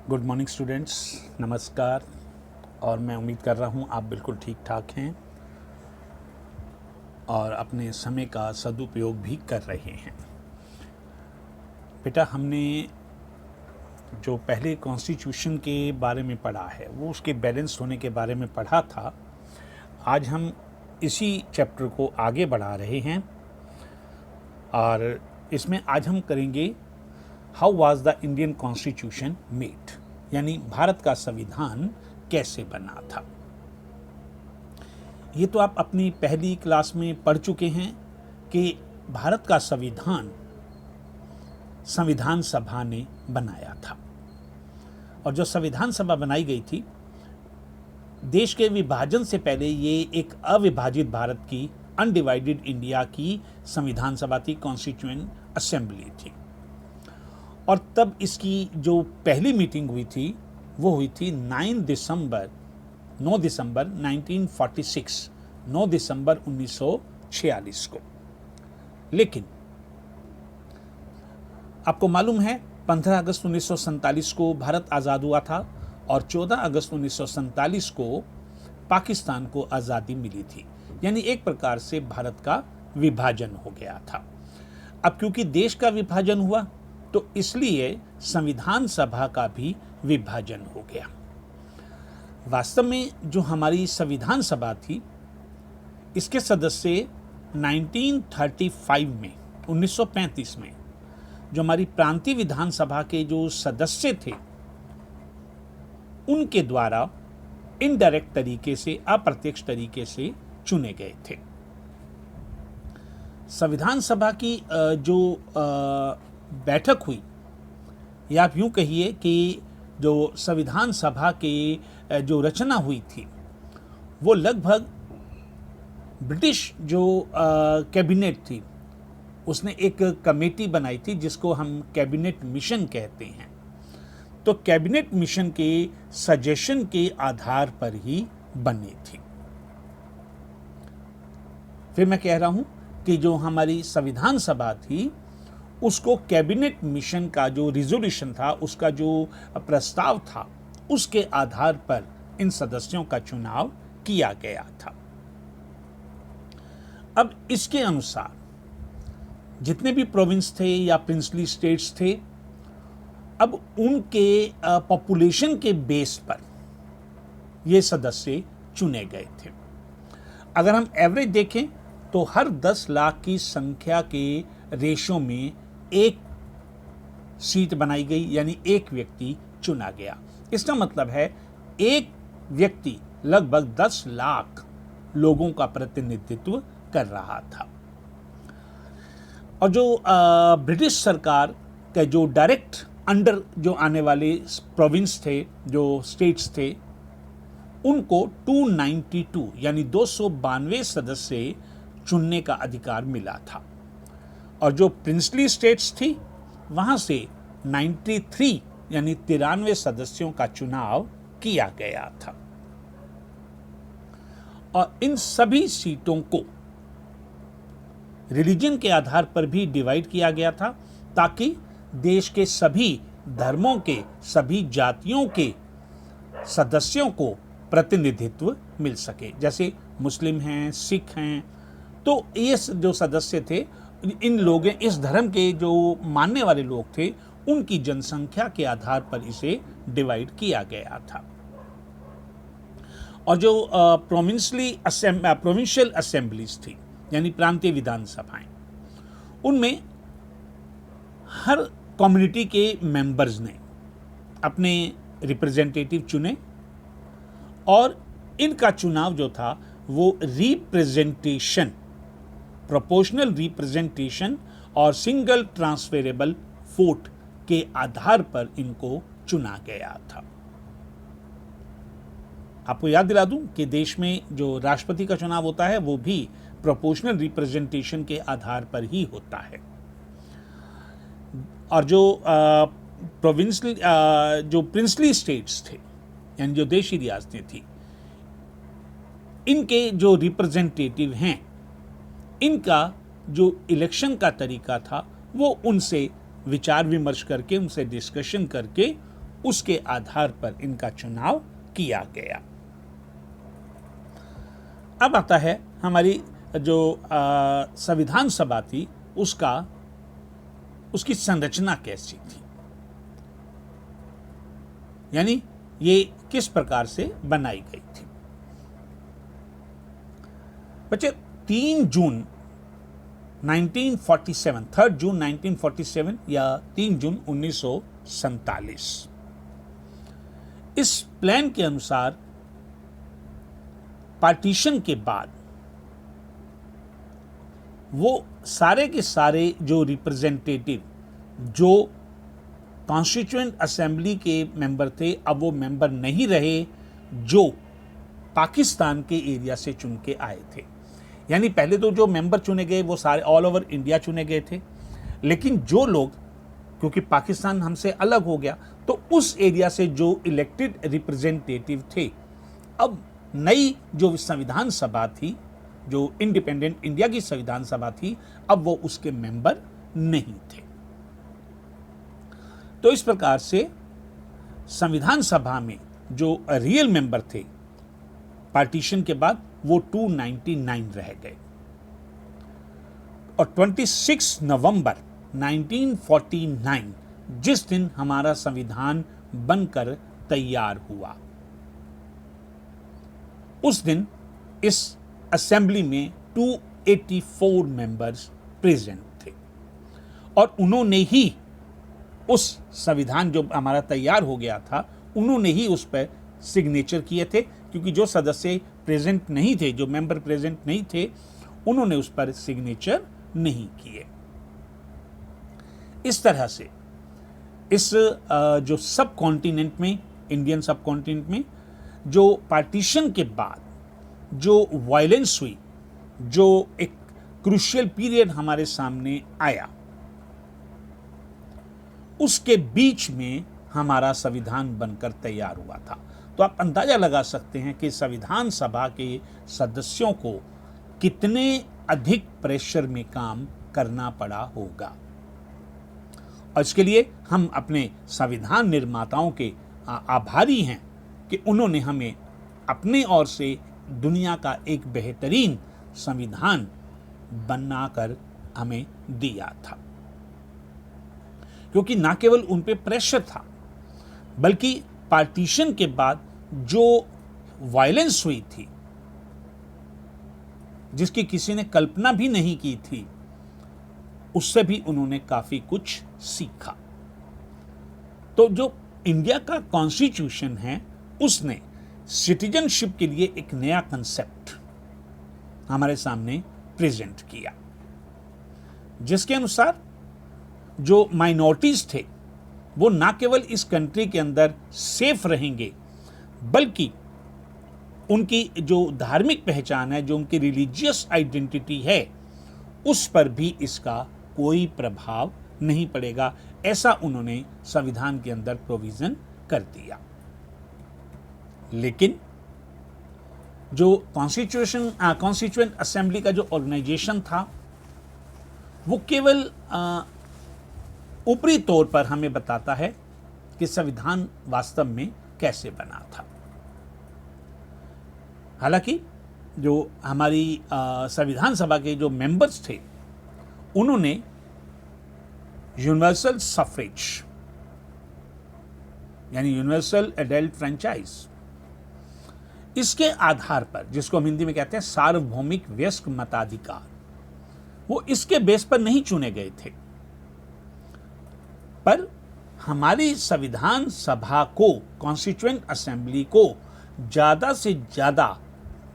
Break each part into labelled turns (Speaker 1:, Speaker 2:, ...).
Speaker 1: Good morning students, नमस्कार। और मैं उम्मीद कर रहा हूँ आप बिल्कुल ठीक ठाक हैं और अपने समय का सदुपयोग भी कर रहे हैं। बेटा, हमने जो पहले कॉन्स्टिट्यूशन के बारे में पढ़ा है वो उसके बैलेंस होने के बारे में पढ़ा था। आज हम इसी चैप्टर को आगे बढ़ा रहे हैं और इसमें आज हम करेंगे how was the Indian constitution made, यानी भारत का संविधान कैसे बना था। ये तो आप अपनी पहली क्लास में पढ़ चुके हैं कि भारत का संविधान संविधान सभा ने बनाया था। और जो संविधान सभा बनाई गई थी, देश के विभाजन से पहले ये एक अविभाजित भारत की, अनडिवाइडेड इंडिया की संविधान सभा थी, कॉन्स्टिट्यूएंट असेंबली थी। और तब इसकी जो पहली मीटिंग हुई थी वो हुई थी 9 दिसंबर 1946, 9 दिसंबर 1946 को। लेकिन आपको मालूम है 15 अगस्त 1947 को भारत आज़ाद हुआ था और 14 अगस्त 1947 को पाकिस्तान को आज़ादी मिली थी। यानी एक प्रकार से भारत का विभाजन हो गया था। अब क्योंकि देश का विभाजन हुआ तो इसलिए संविधान सभा का भी विभाजन हो गया। वास्तव में जो हमारी संविधान सभा थी, इसके सदस्य 1935 में, 1935 में जो हमारी प्रांतीय विधानसभा के जो सदस्य थे उनके द्वारा इनडायरेक्ट तरीके से, अप्रत्यक्ष तरीके से चुने गए थे। संविधान सभा की जो बैठक हुई, या आप यूं कहिए कि जो संविधान सभा की जो रचना हुई थी वो लगभग ब्रिटिश जो कैबिनेट थी उसने एक कमेटी बनाई थी जिसको हम कैबिनेट मिशन कहते हैं। तो कैबिनेट मिशन के सजेशन के आधार पर ही बनी थी। फिर मैं कह रहा हूं कि जो हमारी संविधान सभा थी उसको कैबिनेट मिशन का जो रिजोल्यूशन था, उसका जो प्रस्ताव था, उसके आधार पर इन सदस्यों का चुनाव किया गया था। अब इसके अनुसार जितने भी प्रोविंस थे या प्रिंसली स्टेट्स थे, अब उनके पॉपुलेशन के बेस पर ये सदस्य चुने गए थे। अगर हम एवरेज देखें तो हर 10 लाख की संख्या के रेशो में एक सीट बनाई गई, यानी एक व्यक्ति चुना गया। इसका मतलब है एक व्यक्ति लगभग 10 लाख लोगों का प्रतिनिधित्व कर रहा था। और जो ब्रिटिश सरकार के जो डायरेक्ट अंडर जो आने वाले प्रोविंस थे, जो स्टेट्स थे, उनको 292 यानी 292 सदस्य चुनने का अधिकार मिला था। और जो प्रिंसली स्टेट्स थी वहां से 93 यानी 93 सदस्यों का चुनाव किया गया था। और इन सभी सीटों को रिलीजन के आधार पर भी डिवाइड किया गया था ताकि देश के सभी धर्मों के, सभी जातियों के सदस्यों को प्रतिनिधित्व मिल सके। जैसे मुस्लिम हैं, सिख हैं, तो ये जो सदस्य थे, इन लोग, इस धर्म के जो मानने वाले लोग थे, उनकी जनसंख्या के आधार पर इसे डिवाइड किया गया था। और जो प्रोविंशियल असेंबलीज थी, यानी प्रांतीय विधानसभाएं, उनमें हर कम्युनिटी के मेंबर्स ने अपने रिप्रेजेंटेटिव चुने और इनका चुनाव जो था वो रिप्रेजेंटेशन, प्रोपोर्शनल रिप्रेजेंटेशन और सिंगल ट्रांसफरेबल वोट के आधार पर इनको चुना गया था। आपको याद दिला दूं कि देश में जो राष्ट्रपति का चुनाव होता है वो भी प्रोपोर्शनल रिप्रेजेंटेशन के आधार पर ही होता है। और जो प्रोविंशियल जो प्रिंसली स्टेट्स थे, यानी जो देशी रियासतें थी, इनके जो रिप्रेजेंटेटिव हैं, इनका जो इलेक्शन का तरीका था वो उनसे विचार विमर्श करके, उनसे डिस्कशन करके उसके आधार पर इनका चुनाव किया गया। अब आता है हमारी जो संविधान सभा थी उसकी संरचना कैसी थी, यानी ये किस प्रकार से बनाई गई थी। बच्चे 3 जून 1947, 3 जून 1947 या 3 जून 1947, इस प्लान के अनुसार पार्टीशन के बाद वो सारे के सारे जो रिप्रेजेंटेटिव जो कॉन्स्टिट्यूएंट असेंबली के मेंबर थे, अब वो मेंबर नहीं रहे जो पाकिस्तान के एरिया से चुन के आए थे। यानी पहले तो जो मेंबर चुने गए वो सारे ऑल ओवर इंडिया चुने गए थे, लेकिन जो लोग, क्योंकि पाकिस्तान हमसे अलग हो गया, तो उस एरिया से जो इलेक्टेड रिप्रेजेंटेटिव थे, अब नई जो संविधान सभा थी, जो इंडिपेंडेंट इंडिया की संविधान सभा थी, अब वो उसके मेंबर नहीं थे। तो इस प्रकार से संविधान सभा में जो रियल मेंबर थे पार्टीशन के बाद वो 299 रह गए। और 26 नवंबर 1949 जिस दिन हमारा संविधान बनकर तैयार हुआ, उस दिन इस असेंबली में 284 मेंबर्स प्रेजेंट थे और उन्होंने ही उस संविधान जो हमारा तैयार हो गया था, उन्होंने ही उस पर सिग्नेचर किए थे, क्योंकि जो सदस्य प्रेजेंट नहीं थे, जो मेंबर प्रेजेंट नहीं थे, उन्होंने उस पर सिग्नेचर नहीं किए। इस तरह से इस जो सब कॉन्टिनेंट में, इंडियन सब कॉन्टिनेंट में जो पार्टीशन के बाद जो वायलेंस हुई, जो एक क्रूशियल पीरियड हमारे सामने आया, उसके बीच में हमारा संविधान बनकर तैयार हुआ था। तो आप अंदाजा लगा सकते हैं कि संविधान सभा के सदस्यों को कितने अधिक प्रेशर में काम करना पड़ा होगा। और इसके लिए हम अपने संविधान निर्माताओं के आभारी हैं कि उन्होंने हमें अपने ओर से दुनिया का एक बेहतरीन संविधान बनाकर हमें दिया था। क्योंकि ना केवल उन पे प्रेशर था, बल्कि पार्टीशन के बाद जो वायलेंस हुई थी, जिसकी किसी ने कल्पना भी नहीं की थी, उससे भी उन्होंने काफी कुछ सीखा। तो जो इंडिया का कॉन्स्टिट्यूशन है, उसने सिटीजनशिप के लिए एक नया कंसेप्ट हमारे सामने प्रेजेंट किया, जिसके अनुसार जो माइनॉरिटीज थे वो ना केवल इस कंट्री के अंदर सेफ रहेंगे, बल्कि उनकी जो धार्मिक पहचान है, जो उनकी रिलीजियस आइडेंटिटी है, उस पर भी इसका कोई प्रभाव नहीं पड़ेगा। ऐसा उन्होंने संविधान के अंदर प्रोविजन कर दिया। लेकिन जो कॉन्स्टिट्यूएंट असेंबली का जो ऑर्गेनाइजेशन था, वो केवल ऊपरी तौर पर हमें बताता है कि संविधान वास्तव में कैसे बना था। हालांकि जो हमारी संविधान सभा के जो मेंबर्स थे, उन्होंने यूनिवर्सल सफरेज यानी यूनिवर्सल एडल्ट फ्रेंचाइज, इसके आधार पर, जिसको हम हिंदी में कहते हैं सार्वभौमिक वयस्क मताधिकार, वो इसके बेस पर नहीं चुने गए थे, पर हमारी संविधान सभा को, कॉन्स्टिट्यूएंट असेंबली को ज्यादा से ज्यादा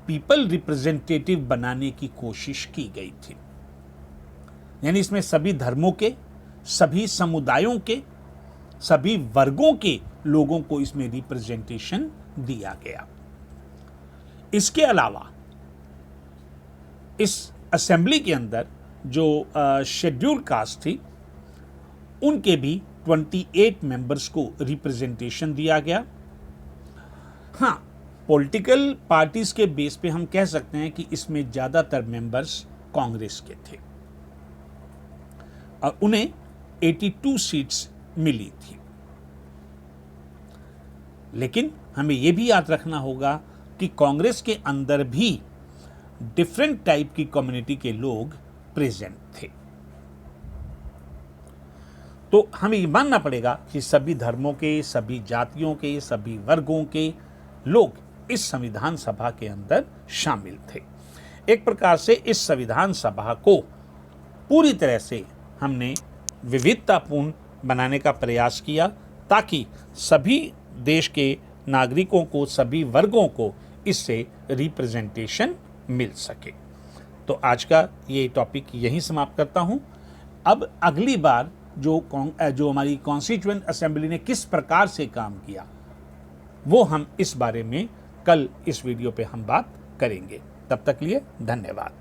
Speaker 1: पीपल रिप्रेजेंटेटिव बनाने की कोशिश की गई थी। यानी इसमें सभी धर्मों के, सभी समुदायों के, सभी वर्गों के लोगों को इसमें रिप्रेजेंटेशन दिया गया। इसके अलावा इस असेंबली के अंदर जो शेड्यूल्ड कास्ट थी, उनके भी 28 मेंबर्स को रिप्रेजेंटेशन दिया गया। हाँ, पॉलिटिकल पार्टीज के बेस पे हम कह सकते हैं कि इसमें ज्यादातर मेंबर्स कांग्रेस के थे और उन्हें 82 सीट्स मिली थी। लेकिन हमें ये भी याद रखना होगा कि कांग्रेस के अंदर भी डिफरेंट टाइप की कम्युनिटी के लोग प्रेजेंट थे। तो हमें ये मानना पड़ेगा कि सभी धर्मों के, सभी जातियों के, सभी वर्गों के लोग इस संविधान सभा के अंदर शामिल थे। एक प्रकार से इस संविधान सभा को पूरी तरह से हमने विविधतापूर्ण बनाने का प्रयास किया ताकि सभी देश के नागरिकों को, सभी वर्गों को इससे रिप्रेजेंटेशन मिल सके। तो आज का ये टॉपिक यहीं समाप्त करता हूं। अब अगली बार जो हमारी कॉन्स्टिट्यूएंट असेंबली ने किस प्रकार से काम किया वो हम इस बारे में कल इस वीडियो पे हम बात करेंगे। तब तक लिए धन्यवाद।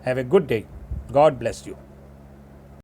Speaker 1: Have a good day. God bless you.